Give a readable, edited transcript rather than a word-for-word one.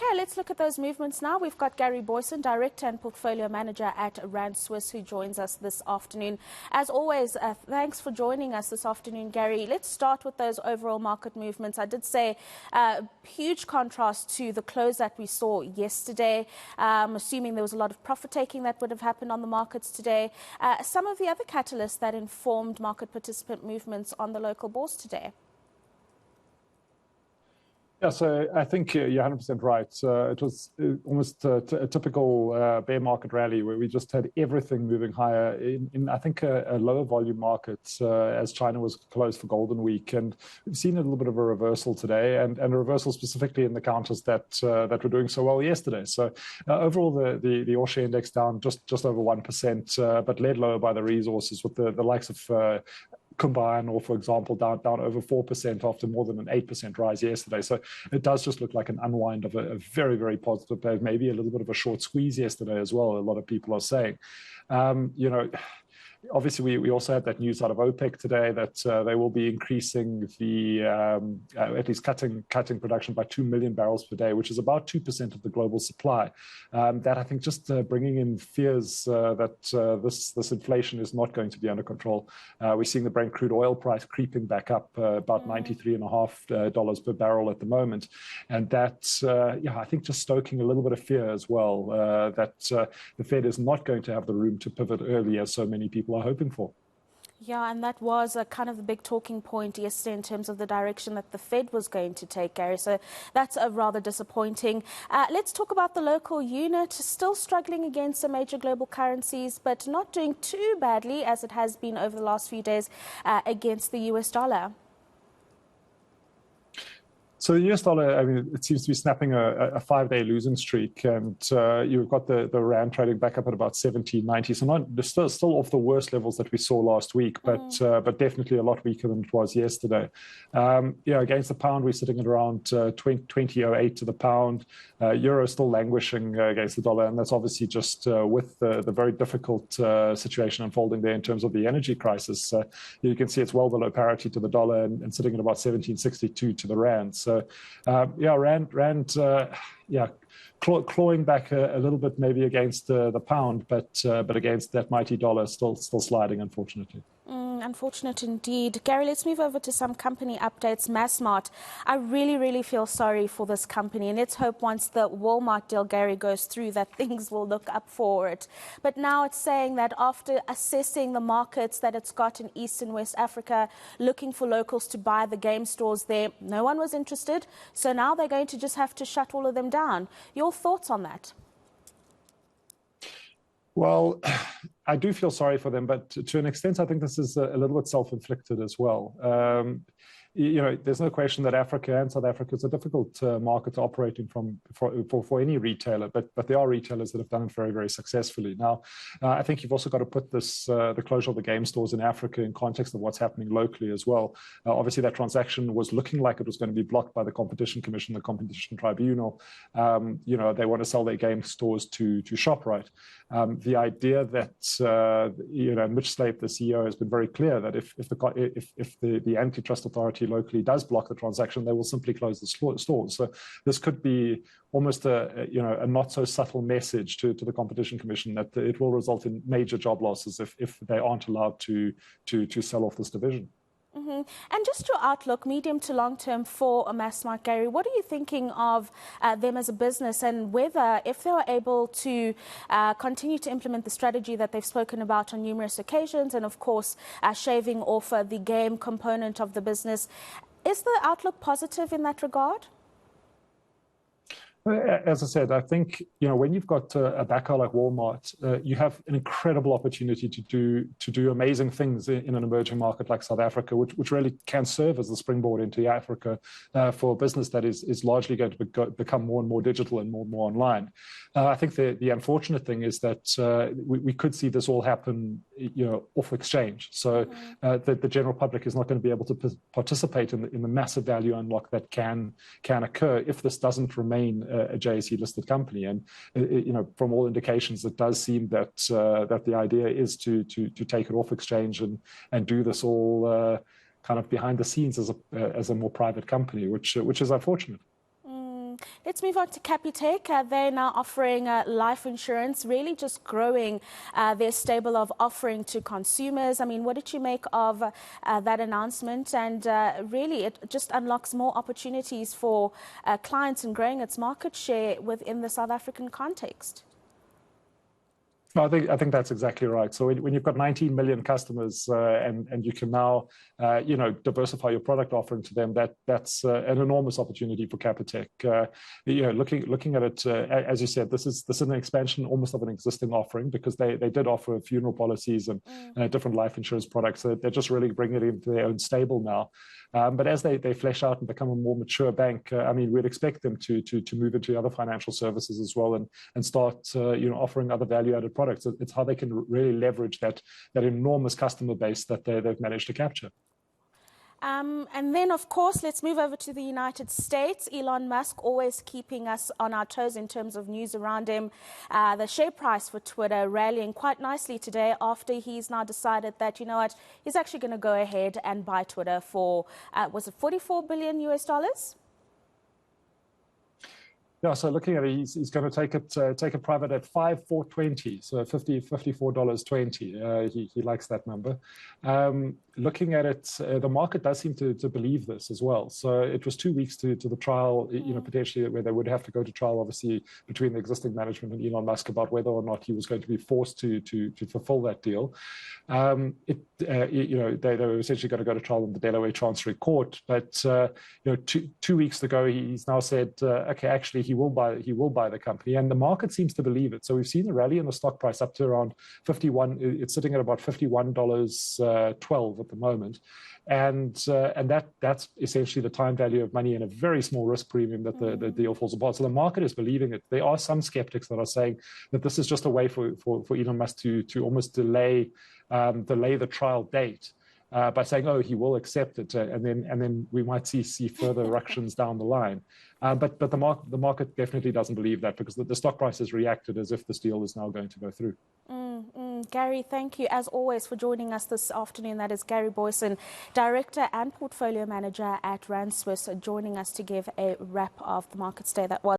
Okay, let's look at those movements now. We've got Gary Booysen, Director and Portfolio Manager at Rand Swiss, who joins us this afternoon. As always, thanks for joining us this afternoon, Gary. Let's start with those overall market movements. I did say huge contrast to the close that we saw yesterday, assuming there was a lot of profit taking that would have happened on the markets today. Some of the other catalysts that informed market participant movements on the local bourse today. Yeah, so I think you're 100% right. It was almost a typical bear market rally where we just had everything moving higher in I think, a lower volume market as China was closed for Golden Week. And we've seen a little bit of a reversal today and a reversal specifically in the counters that were doing so well yesterday. So overall, the all-share index down just over 1%, but led lower by the resources with the likes of Combine, or for example, down over 4% after more than an 8% rise yesterday. So it does just look like an unwind of a very, very positive day, maybe a little bit of a short squeeze yesterday as well, a lot of people are saying. Obviously, we also had that news out of OPEC today that they will be increasing the, at least cutting production by 2 million barrels per day, which is about 2% of the global supply. That I think just bringing in fears that this inflation is not going to be under control. We're seeing the Brent crude oil price creeping back up about $93.5 per barrel at the moment. And that, I think just stoking a little bit of fear as well, that the Fed is not going to have the room to pivot early as so many people are hoping for. Yeah, and that was a kind of the big talking point yesterday in terms of the direction that the Fed was going to take, Gary. So that's rather disappointing. Let's talk about the local unit. Still struggling against the major global currencies, but not doing too badly as it has been over the last few days against the US dollar. So the US dollar, I mean, it seems to be snapping a 5-day losing streak, and you've got the rand trading back up at about 17.90. So still off the worst levels that we saw last week, but definitely a lot weaker than it was yesterday. Against the pound, we're sitting at around 20.08 to the pound. Euro still languishing against the dollar, and that's obviously just with the very difficult situation unfolding there in terms of the energy crisis. You can see it's well below parity to the dollar and sitting at about 17.62 to the rand. So, rand, clawing back a little bit maybe against the pound, but against that mighty dollar, still sliding, unfortunately. Unfortunate indeed. Gary, let's move over to some company updates. Massmart, I really feel sorry for this company, and let's hope once the Walmart deal, Gary, goes through that things will look up for it. But now it's saying that after assessing the markets that it's got in East and West Africa, looking for locals to buy the game stores there, no one was interested. So now they're going to just have to shut all of them down. Your thoughts on that? Well, I do feel sorry for them, but to an extent, I think this is a little bit self-inflicted as well. There's no question that Africa and South Africa is a difficult market to operate in for any retailer, but there are retailers that have done it very, very successfully. Now, I think you've also got to put the closure of the game stores in Africa in context of what's happening locally as well. Obviously, that transaction was looking like it was going to be blocked by the Competition Commission, the Competition Tribunal. They want to sell their game stores to ShopRite. The idea that Mitch Slate, the CEO, has been very clear that if the antitrust authority locally does block the transaction, they will simply close the stores. So this could be almost a not so subtle message to the Competition Commission that it will result in major job losses if they aren't allowed to sell off this division. And just your outlook, medium to long term for Massmart, Gary, what are you thinking of them as a business, and whether, if they are able to continue to implement the strategy that they've spoken about on numerous occasions, and of course shaving off the game component of the business, is the outlook positive in that regard? As I said, I think when you've got a backer like Walmart, you have an incredible opportunity to do amazing things in an emerging market like South Africa, which really can serve as a springboard into Africa for a business that is largely going to become more and more digital and more and more online. I think the unfortunate thing is that we could see this all happen, off exchange. So the general public is not going to be able to participate in the massive value unlock that can occur if this doesn't remain a JSE listed company. And from all indications, it does seem that the idea is to take it off exchange and do this all kind of behind the scenes as a more private company, which is unfortunate. Let's move on to Capitec. They're now offering life insurance, really just growing their stable of offering to consumers. I mean, what did you make of that announcement? And really, it just unlocks more opportunities for clients and growing its market share within the South African context. No, I think that's exactly right. So when you've got 19 million customers and you can now diversify your product offering to them, that's an enormous opportunity for Capitec. Looking at it, as you said, this is an expansion almost of an existing offering, because they did offer funeral policies and different life insurance products. So they're just really bringing it into their own stable now. But as they flesh out and become a more mature bank, I mean, we'd expect them to move into other financial services as well and start offering other value-added products. It's how they can really leverage that enormous customer base that they've managed to capture. And then, of course, let's move over to the United States. Elon Musk always keeping us on our toes in terms of news around him. The share price for Twitter rallying quite nicely today after he's now decided that, you know what, he's actually going to go ahead and buy Twitter for, was it $44 billion US? Yeah, so looking at it, he's going to take it private at $54.20, so $54.20. He likes that number. Looking at it, the market does seem to believe this as well. So it was 2 weeks to the trial, potentially where they would have to go to trial, obviously, between the existing management and Elon Musk about whether or not he was going to be forced to fulfill that deal. They were essentially going to go to trial in the Delaware Chancery Court, but 2 weeks ago, he's now said, okay, actually, he will buy the company, and the market seems to believe it. So we've seen a rally in the stock price up to around 51. It's sitting at about $51.12 at the moment, and that's essentially the time value of money and a very small risk premium that the deal falls apart. So the market is believing it. There are some skeptics that are saying that this is just a way for Elon Musk to almost delay the trial date. By saying, oh, he will accept it, and then we might see further ructions down the line. But the market definitely doesn't believe that, because the stock price has reacted as if this deal is now going to go through. Gary, thank you as always for joining us this afternoon. That is Gary Booysen, Director and Portfolio Manager at Rand Swiss, joining us to give a wrap of the markets day that was.